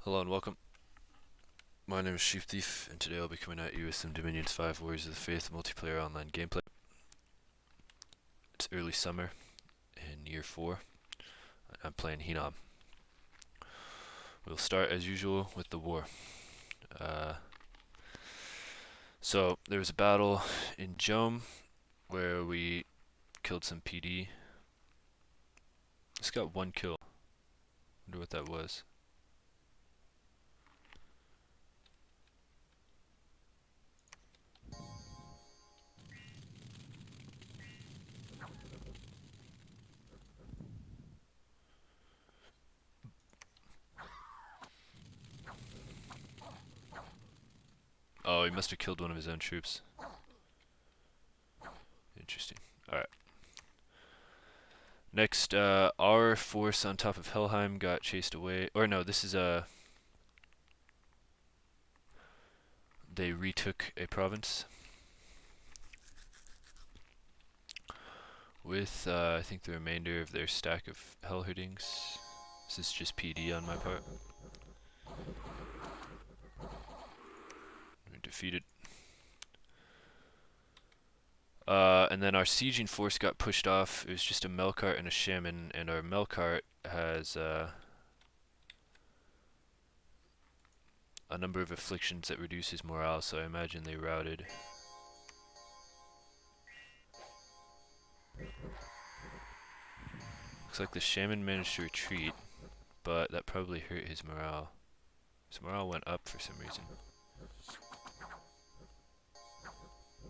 Hello and welcome. My name is Sheep Thief, and today I'll be coming at you with some Dominions 5 Warriors of the Faith multiplayer online gameplay. It's early summer in year 4, and I'm playing Hinnom. We'll start as usual with the war. So there was a battle in Jom where we killed some PD. Just got one kill. Wonder what that was. Oh, he must have killed one of his own troops. Interesting. Alright. Next, our force on top of Helheim got chased away. Or no, this is they retook a province with, I think, the remainder of their stack of Hellhoodings. This is just PD on my part. We're defeated. And then our sieging force got pushed off. It was just a melqart and a shaman, and our melqart has a number of afflictions that reduce his morale, so I imagine they routed. Looks like the shaman managed to retreat, but that probably hurt his morale. His morale went up for some reason.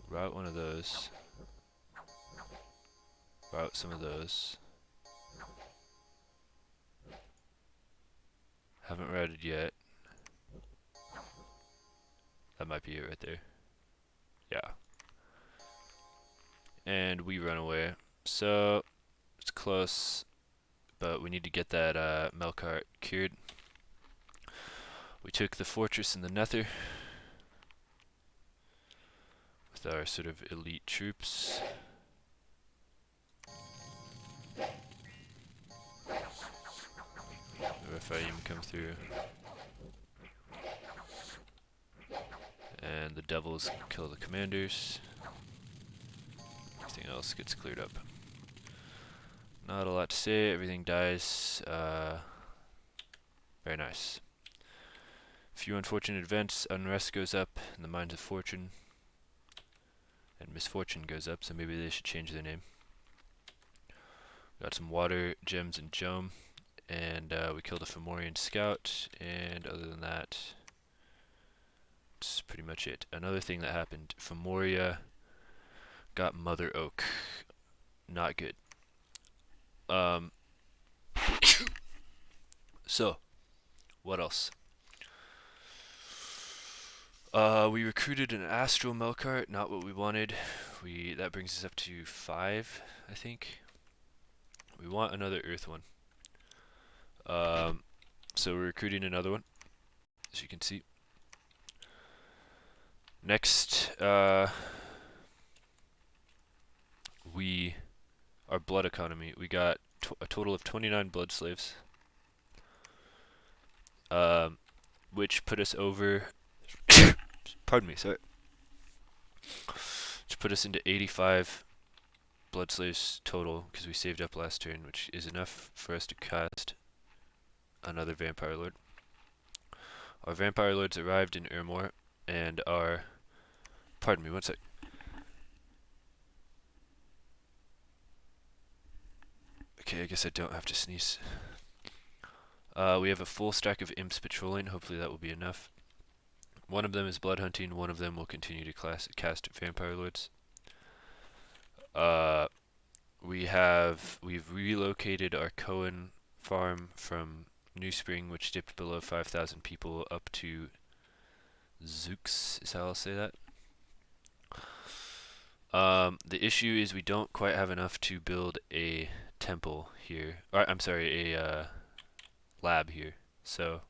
Route one of those. Route some of those. Haven't routed yet. That might be it right there. Yeah. And we run away. So, it's close, but we need to get that melqart cured. We took the fortress in the Nether with our sort of elite troops. The Rephaim come through. And the devils kill the commanders. Everything else gets cleared up. Not a lot to say, everything dies. Very nice. Few unfortunate events, unrest goes up in the Mines of Fortune. And misfortune goes up, so maybe they should change their name. Got some water gems in Jom, and we killed a Fomorian scout, and other than that, that's pretty much it. Another thing that happened, Fomoria got Mother Oak. Not good. So, what else? We recruited an Astral Melqart, not what we wanted. That brings us up to 5, I think. We want another Earth one. So we're recruiting another one, as you can see. Next, our blood economy. We got a total of 29 blood slaves, which put us over. Pardon me, sorry. Which put us into 85 blood slaves total because we saved up last turn, which is enough for us to cast another vampire lord. Our vampire lords arrived in Ermor, and our. Pardon me, one sec. Okay, I guess I don't have to sneeze. We have a full stack of imps patrolling. Hopefully that will be enough. One of them is blood hunting. One of them will continue to cast vampire lords. We've relocated our Cohen farm from New Spring, which dipped below 5,000 people, up to Zooks, is how I'll say that. The issue is we don't quite have enough to build a temple here. Or, I'm sorry, a lab here. So,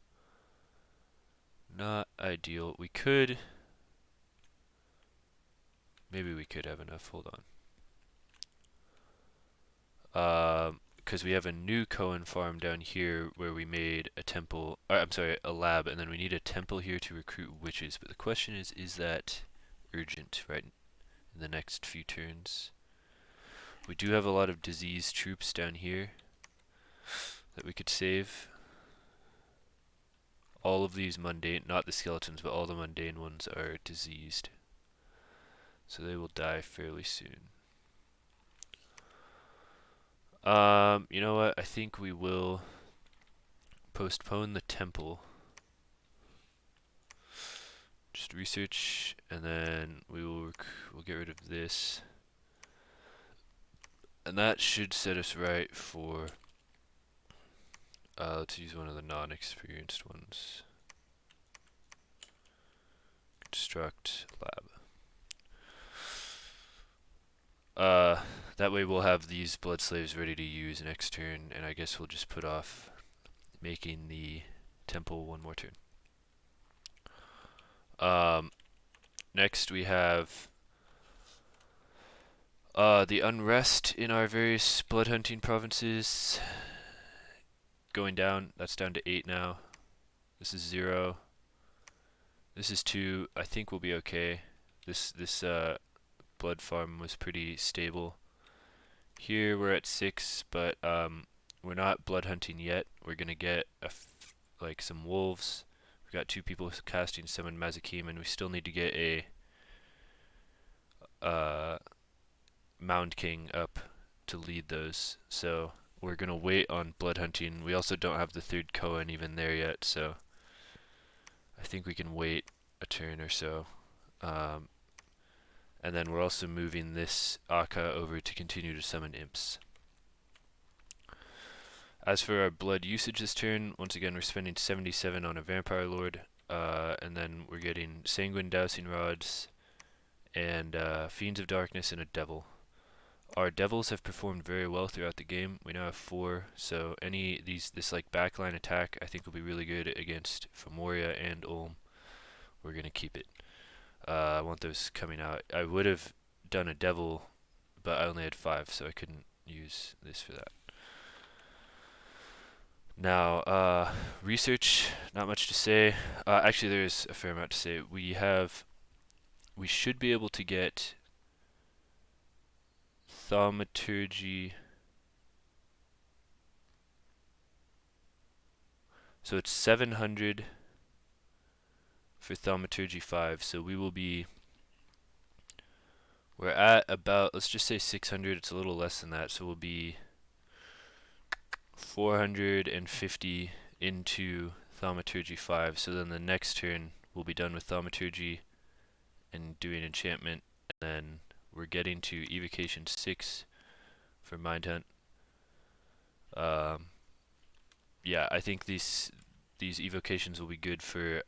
not ideal. We could. Maybe we could have enough. Hold on. because we have a new Cohen farm down here where we made a temple, I'm sorry, a lab, and then we need a temple here to recruit witches. But the question is that urgent, right, in the next few turns? We do have a lot of diseased troops down here that we could save. All of these mundane, not the skeletons, but all the mundane ones are diseased. So they will die fairly soon. You know what? I think we will postpone the temple. Just research, and then we'll get rid of this. And that should set us right for, let's use one of the non-experienced ones. Construct lab. That way we'll have these blood slaves ready to use next turn, and I guess we'll just put off making the temple one more turn. Next we have the unrest in our various blood hunting provinces going down. That's down to 8 now. This is 0. This is 2. I think we'll be okay. This blood farm was pretty stable. Here we're at 6, but we're not blood hunting yet. We're gonna get like some wolves. We've got 2 people casting summon Mazakim, and we still need to get a Mound King up to lead those. So we're gonna wait on blood hunting. We also don't have the 3rd Koan even there yet, so I think we can wait a turn or so. And then we're also moving this Aka over to continue to summon imps. As for our blood usage this turn, once again we're spending 77 on a Vampire Lord, and then we're getting Sanguine Dousing Rods, and Fiends of Darkness, and a Devil. Our Devils have performed very well throughout the game. We now have 4, so this like backline attack I think will be really good against Fomoria and Ulm. We're gonna keep it. I want those coming out. I would have done a Devil, but I only had 5, so I couldn't use this for that. Now, research, not much to say. Actually, there's a fair amount to say. We should be able to get Thaumaturgy. So it's 700 for Thaumaturgy 5, so we're at about, let's just say 600, it's a little less than that, so we'll be 450 into Thaumaturgy 5, so then the next turn we'll be done with Thaumaturgy and doing enchantment, and then we're getting to Evocation 6 for Mind Hunt. Yeah, I think these evocations will be good for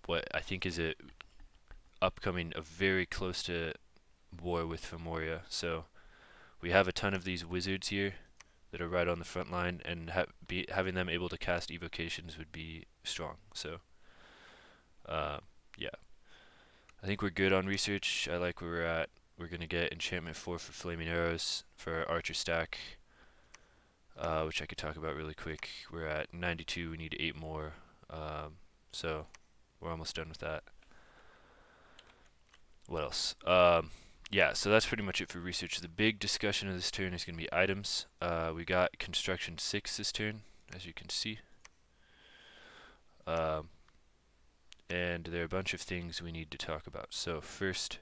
what I think is a very close to war with Fomoria. So we have a ton of these wizards here that are right on the front line, and having them able to cast evocations would be strong. So yeah, I think we're good on research. I like where we're at. We're gonna get enchantment 4 for flaming arrows for our archer stack, which I could talk about really quick. We're at 92. We need 8 more. So we're almost done with that. What else? Yeah, so that's pretty much it for research. The big discussion of this turn is going to be items. We got construction 6 this turn, as you can see. And there are a bunch of things we need to talk about. So first,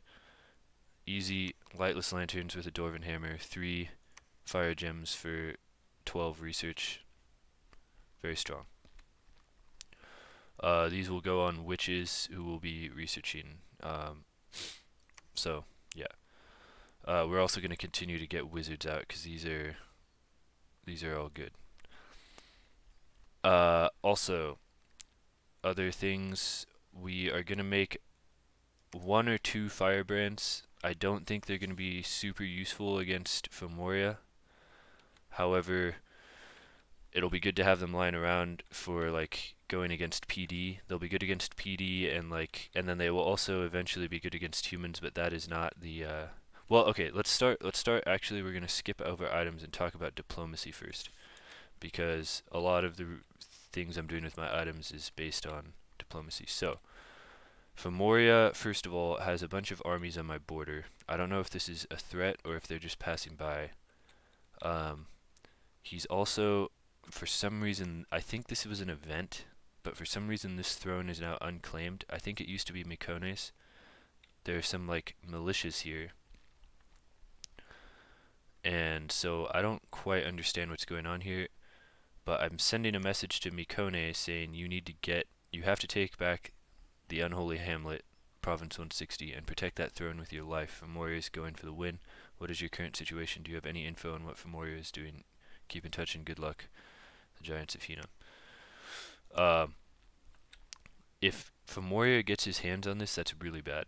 easy lightless lanterns with a dwarven hammer, 3 fire gems for 12 research. Very strong. These will go on witches who will be researching. So yeah, we're also going to continue to get wizards out because these are all good. Also, other things, we are going to make 1 or 2 firebrands. I don't think they're going to be super useful against Fomoria. However, it'll be good to have them lying around for like going against PD. They'll be good against PD, and then they will also eventually be good against humans, but that is not the Well, okay, let's start actually we're going to skip over items and talk about diplomacy first because a lot of the things I'm doing with my items is based on diplomacy. So, Fomoria, first of all, has a bunch of armies on my border. I don't know if this is a threat or if they're just passing by. Um, he's also, for some reason, I think this was an event, but for some reason this throne is now unclaimed. I think it used to be Mekones. There are some like militias here, and so I don't quite understand what's going on here. But I'm sending a message to Mekone saying you have to take back the unholy hamlet, Province 160, and protect that throne with your life. Fomoria is going for the win. What is your current situation? Do you have any info on what Fomoria is doing? Keep in touch and good luck. The Giants of Hinnom. Um, if Fomoria gets his hands on this, that's really bad.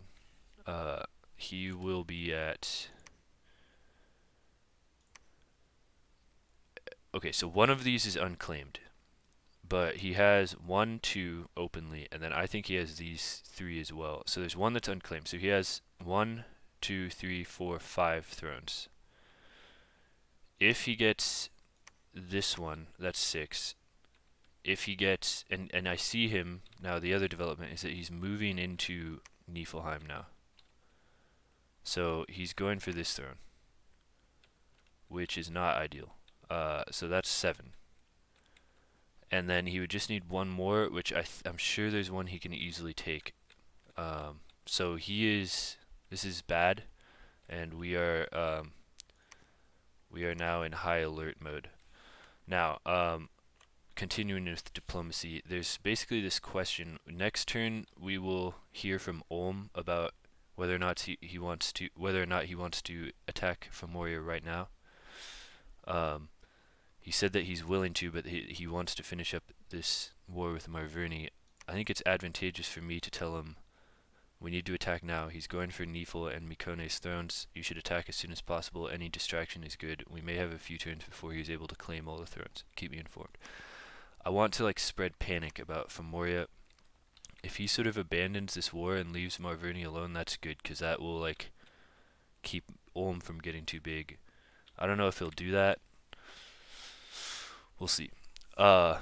He will be at... Okay, so one of these is unclaimed, but he has 1, 2 openly, and then I think he has these 3 as well. So there's one that's unclaimed. So he has 1, 2, 3, 4, 5 thrones. If he gets this one, that's 6. If he gets, and I see him now, the other development is that he's moving into Niefelheim now. So he's going for this throne, which is not ideal. So that's 7. And then he would just need one more, which I'm sure there's one he can easily take. So this is bad, and we are now in high alert mode. Now, continuing with diplomacy, there's basically this question. Next turn, we will hear from Ulm about whether or not he wants to attack Fomoria right now. He said that he's willing to, but he wants to finish up this war with Marverni. I think it's advantageous for me to tell him we need to attack now. He's going for Neefel and Mekone's thrones. You should attack as soon as possible. Any distraction is good. We may have a few turns before he's able to claim all the thrones. Keep me informed. I want to like spread panic about Fomoria. If he sort of abandons this war and leaves Marverni alone, that's good, because that will like keep Ulm from getting too big. I don't know if he'll do that. We'll see. Yeah.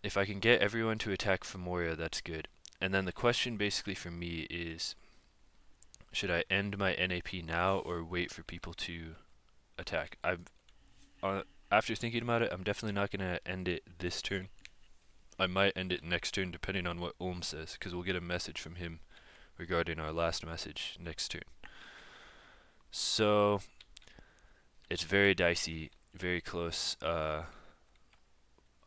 If I can get everyone to attack Fomoria, that's good. And then the question basically for me is, should I end my NAP now or wait for people to attack? After thinking about it, I'm definitely not going to end it this turn. I might end it next turn depending on what Ulm says, because we'll get a message from him regarding our last message next turn. So, it's very dicey, very close.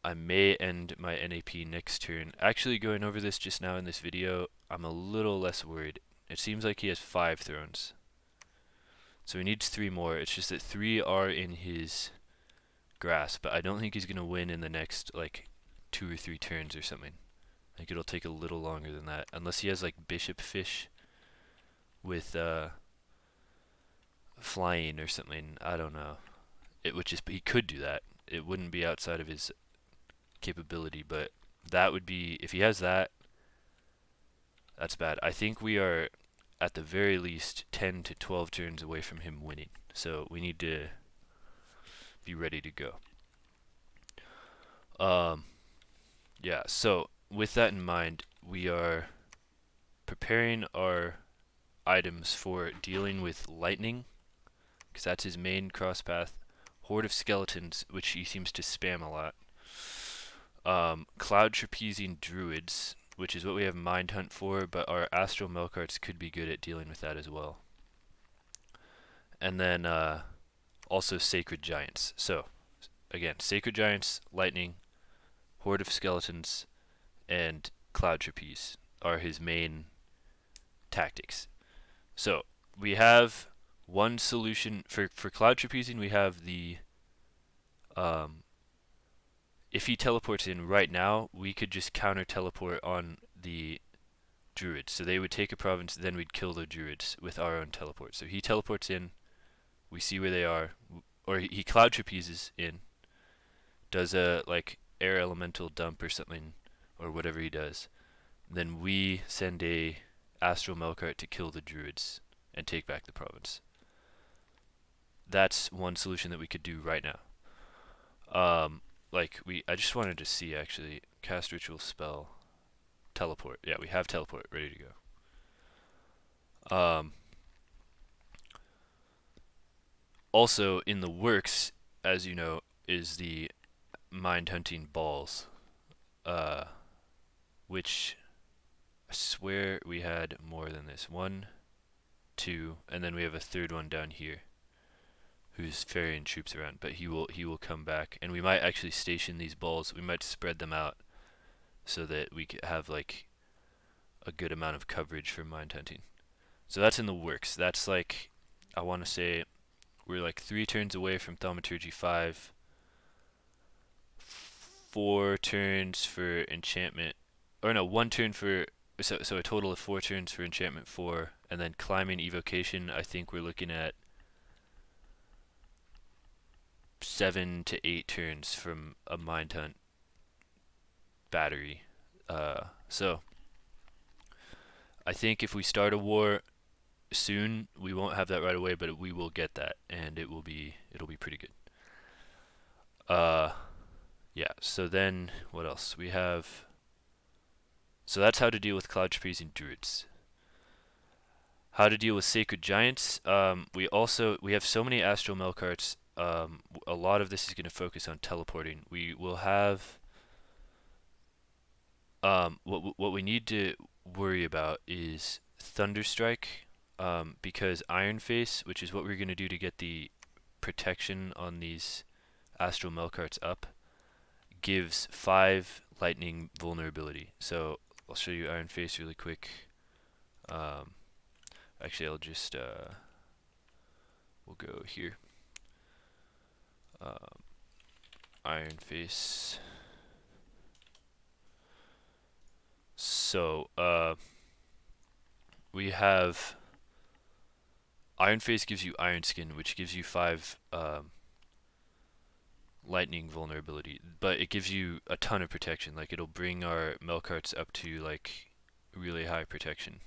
I may end my NAP next turn. Actually, going over this just now in this video, I'm a little less worried. It seems like he has 5 thrones. So he needs 3 more. It's just that 3 are in his grasp, but I don't think he's going to win in the next, like, 2 or 3 turns or something. I think it'll take a little longer than that. Unless he has, like, bishop fish with, flying or something. I don't know. He could do that. It wouldn't be outside of his capability, but that would be, if he has that, that's bad. I think we are at the very least 10 to 12 turns away from him winning, so we need to be ready to go. Yeah, so with that in mind, we are preparing our items for dealing with lightning, because that's his main cross path. Horde of skeletons, which he seems to spam a lot. Cloud trapezing druids, which is what we have mind hunt for, but our astral melqarts could be good at dealing with that as well. And then also sacred giants. So again, sacred giants, lightning, horde of skeletons, and cloud trapeze are his main tactics. So we have one solution for cloud trapezing. We have the if he teleports in right now, we could just counter teleport on the druids. So they would take a province, then we'd kill the druids with our own teleport. So he teleports in, we see where they are, or he cloud trapezes in, does a like air elemental dump or something, or whatever he does. Then we send a astral melqart to kill the druids. and take back the province. That's one solution that we could do right now. I just wanted to see actually, cast ritual spell, teleport. Yeah, we have teleport ready to go. Also in the works, as you know, is the mind hunting balls, uh, which I swear we had more than this. One, two, and then we have a third one down here, who's ferrying troops around. But he will come back, and we might actually station these balls. We might spread them out so that we could have like a good amount of coverage for mind hunting. So that's in the works. That's like, I want to say we're like 3 turns away from Thaumaturgy 5, 4 turns for enchantment, or no, 1 turn for, so a total of 4 turns for enchantment 4, and then climbing evocation, I think we're looking at 7 to 8 turns from a mind hunt battery. So I think if we start a war soon, we won't have that right away, but we will get that, and it'll be pretty good. Yeah. So then, what else we have? So that's how to deal with cloud trapezing druids. How to deal with sacred giants. We have so many astral melqarts. A lot of this is going to focus on teleporting. We will have what we need to worry about is Thunderstrike, because Iron Face, which is what we're going to do to get the protection on these Astral Melqarts up, gives 5 lightning vulnerability. So I'll show you Iron Face really quick. Actually, I'll just we'll go here. Iron Face. So we have Iron Face gives you Iron Skin, which gives you 5 lightning vulnerability, but it gives you a ton of protection. Like, it'll bring our Melqarts up to like really high protection.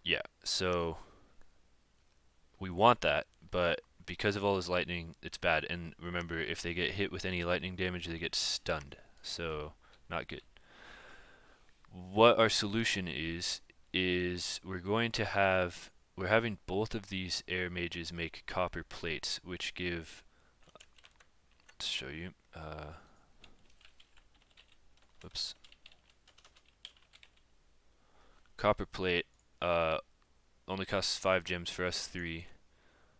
Yeah, so we want that, but because of all his lightning, it's bad. And remember, if they get hit with any lightning damage, they get stunned. So not good. What our solution is we're having both of these air mages make copper plates, which give, let's show you, oops, copper plate only costs 5 gems for us 3,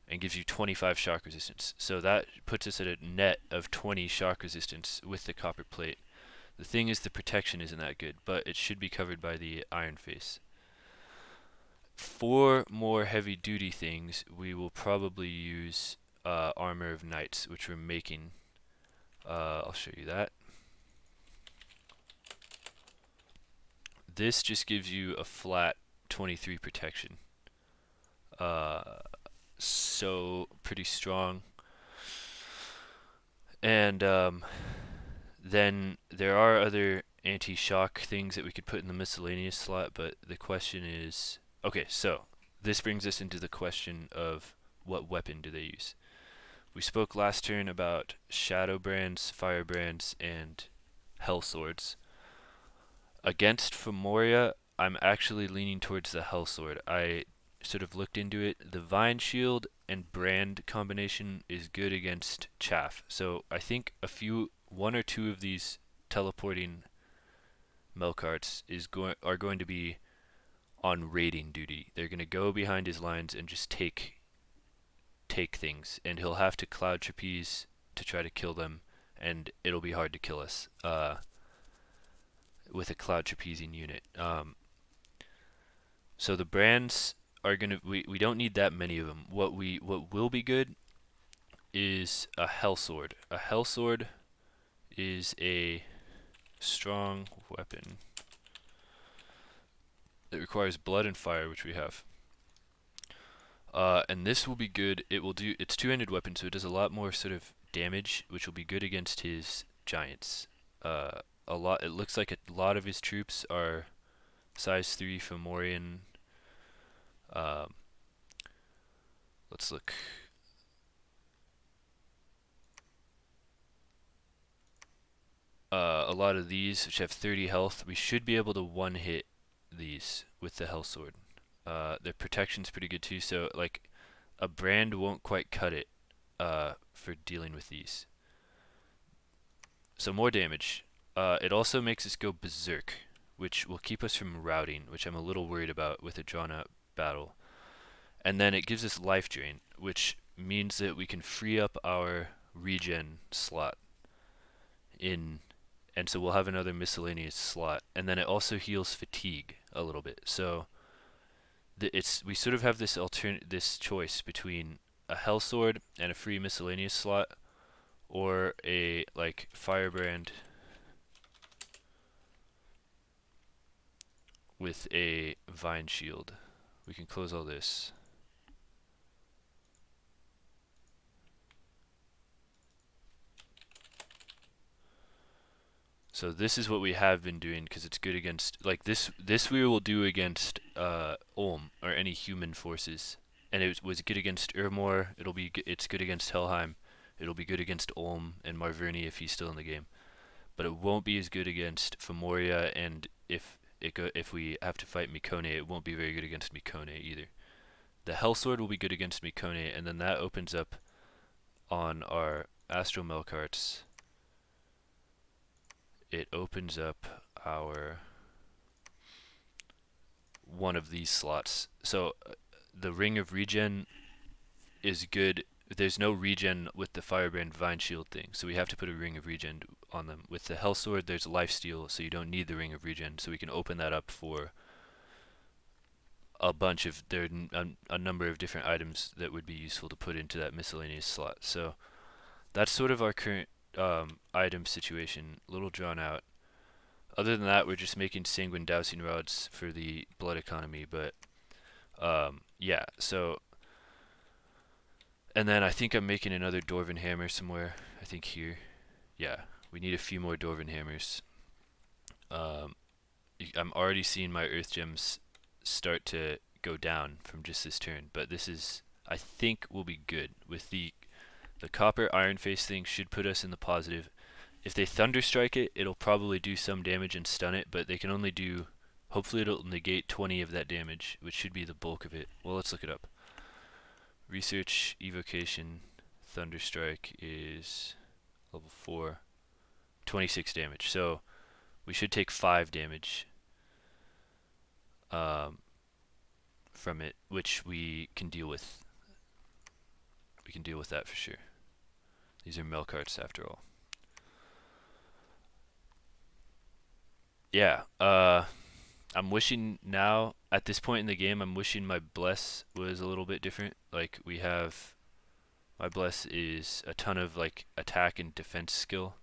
and gives you 25 shock resistance. So that puts us at a net of 20 shock resistance with the copper plate. The thing is, the protection isn't that good, but it should be covered by the Iron Face. 4 more heavy duty things, we will probably use Armor of Knights, which we're making. I'll show you that. This just gives you a flat 23 protection. So pretty strong. And then there are other anti-shock things that we could put in the miscellaneous slot, but the question is, okay, so this brings us into the question of what weapon do they use. We spoke last turn about shadow brands, fire brands, and hell swords. Against Fomoria, I'm actually leaning towards the hell sword. I sort of looked into it. The vine shield and brand combination is good against chaff. So I think one or two of these teleporting melqarts are going to be on raiding duty. They're going to go behind his lines and just take things, and he'll have to cloud trapeze to try to kill them, and it'll be hard to kill us with a cloud trapezing unit. So the brands are gonna we don't need that many of them. What will be good is a hell sword. A hell sword is a strong weapon that requires blood and fire, which we have. And this will be good. It's two-handed weapon, so it does a lot more sort of damage, which will be good against his giants. It looks like a lot of his troops are size 3 Fomorian. Um, let's look. A lot of these, which have 30 health, we should be able to one-hit these with the Hell Sword. Their protection's pretty good too, so like a brand won't quite cut it for dealing with these. So more damage. It also makes us go berserk, which will keep us from routing, which I'm a little worried about with a drawn-out battle. And then it gives us life drain, which means that we can free up our regen slot in, and so we'll have another miscellaneous slot. And then it also heals fatigue a little bit. So we sort of have this choice between a Hell Sword and a free miscellaneous slot, or a like Firebrand with a Vine Shield. We can close all this. So this is what we have been doing because it's good against, like this we will do against Ulm or any human forces, and it was good against Urmor. It's good against Helheim. It'll be good against Ulm and Marverni if he's still in the game, but it won't be as good against Fomoria, and if we have to fight Mekonian, it won't be very good against Mekonian either. The Hellsword will be good against Mekonian, and then that opens up on our Astral Melqarts. It opens up our one of these slots. So the Ring of Regen is good. There's no regen with the Firebrand Vine Shield thing, so we have to put a Ring of Regen on them. With the Hellsword, there's Lifesteal, so you don't need the Ring of Regen, so we can open that up for a bunch of a number of different items that would be useful to put into that miscellaneous slot. So that's sort of our current item situation, a little drawn out. Other than that, we're just making sanguine dousing rods for the blood economy, but yeah, so, and then I think I'm making another Dwarven hammer somewhere, I think here. Yeah, we need a few more Dwarven hammers. I'm already seeing my earth gems start to go down from just this turn, but this is, I think, will be good. With the copper iron face thing should put us in the positive. If they thunder strike it, it'll probably do some damage and stun it, but they can only do, hopefully it'll negate 20 of that damage, which should be the bulk of it. Well, let's look it up. Research, evocation, thunder strike is level 4, 26 damage. So we should take 5 damage from it, which we can deal with. We can deal with that for sure. These are melqarts after all. Yeah, I'm wishing now, at this point in the game, I'm wishing my bless was a little bit different. Like, we have, my bless is a ton of, like, attack and defense skill,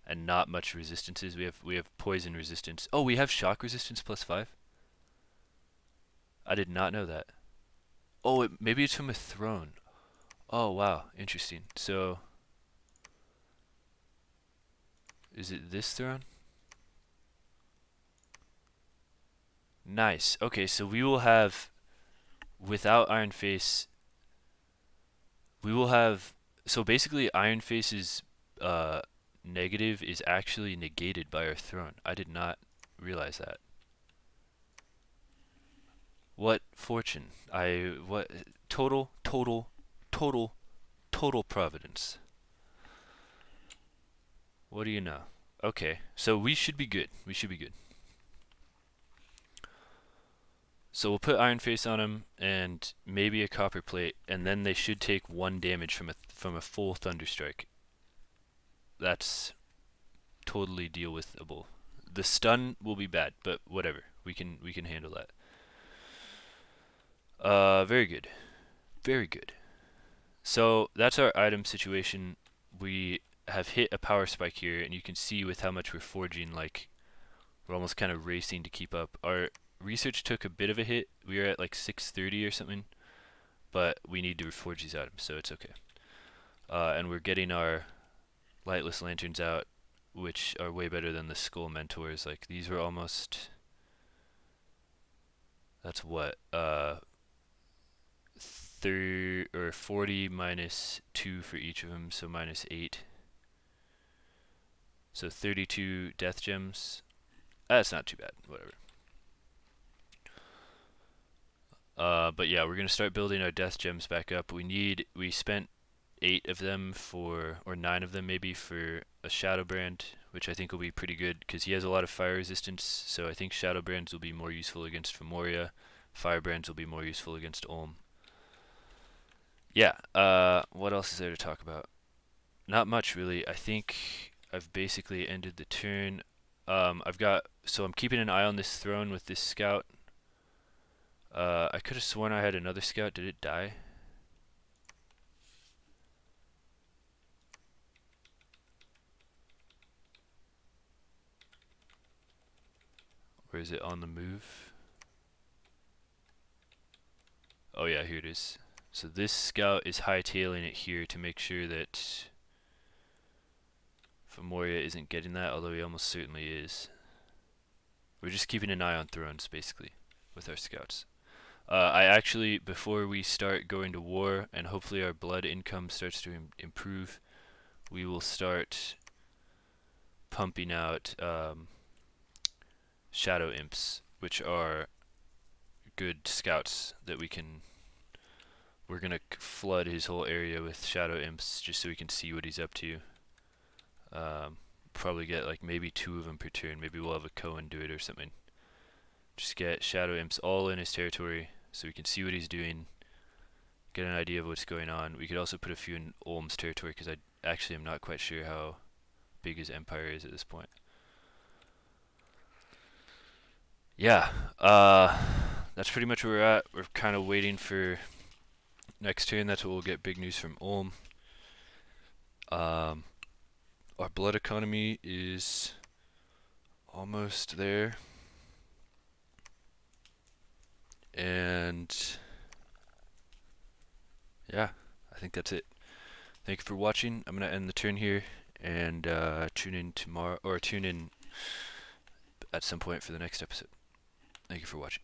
and not much resistances. We have poison resistance. Oh, we have shock resistance +5? I did not know that. Oh, maybe it's from a throne. Oh, wow, interesting. So, is it this throne? Nice. Okay, so we will have, without Iron Face, we will have, so basically Iron Face's negative is actually negated by our throne. I did not realize that. What fortune. What, total providence. What do you know? Okay, so we should be good. We should be good. So we'll put Iron Face on him and maybe a copper plate, and then they should take 1 damage from a full thunder strike. That's totally deal withable. The stun will be bad, but whatever. We can handle that. Very good. Very good. So that's our item situation. We have hit a power spike here, and you can see with how much we're forging, like, we're almost kind of racing to keep up. Our research took a bit of a hit. We were at like 630 or something, but we need to reforge these items, so it's okay. And we're getting our lightless lanterns out, which are way better than the skull mentors. Like, these were almost, That's what 40 minus 2 for each of them, so minus 8. So 32 death gems. That's not too bad. Whatever. But yeah, we're gonna start building our death gems back up. We spent 8 of them or 9 of them maybe for a shadow brand, which I think will be pretty good because he has a lot of fire resistance. So I think shadow brands will be more useful against Fomoria. Fire brands will be more useful against Ulm. Yeah. What else is there to talk about? Not much really. I think I've basically ended the turn. I'm keeping an eye on this throne with this scout. I could have sworn I had another scout. Did it die? Or is it on the move? Oh yeah, here it is. So this scout is hightailing it here to make sure that Fomoria isn't getting that, although he almost certainly is. We're just keeping an eye on thrones, basically, with our scouts. I actually, before we start going to war, and hopefully our blood income starts to improve, we will start pumping out shadow imps, which are good scouts that we're gonna flood his whole area with shadow imps just so we can see what he's up to. Probably get like maybe 2 of them per turn. Maybe we'll have a Cohen do it or something. Just get shadow imps all in his territory so we can see what he's doing, get an idea of what's going on. We could also put a few in Ulm's territory because I actually am not quite sure how big his empire is at this point. Yeah, that's pretty much where we're at. We're kind of waiting for next turn. That's what we'll get big news from Ulm. Our blood economy is almost there. And yeah, I think that's it. Thank you for watching. I'm going to end the turn here and tune in tomorrow, or tune in at some point for the next episode. Thank you for watching.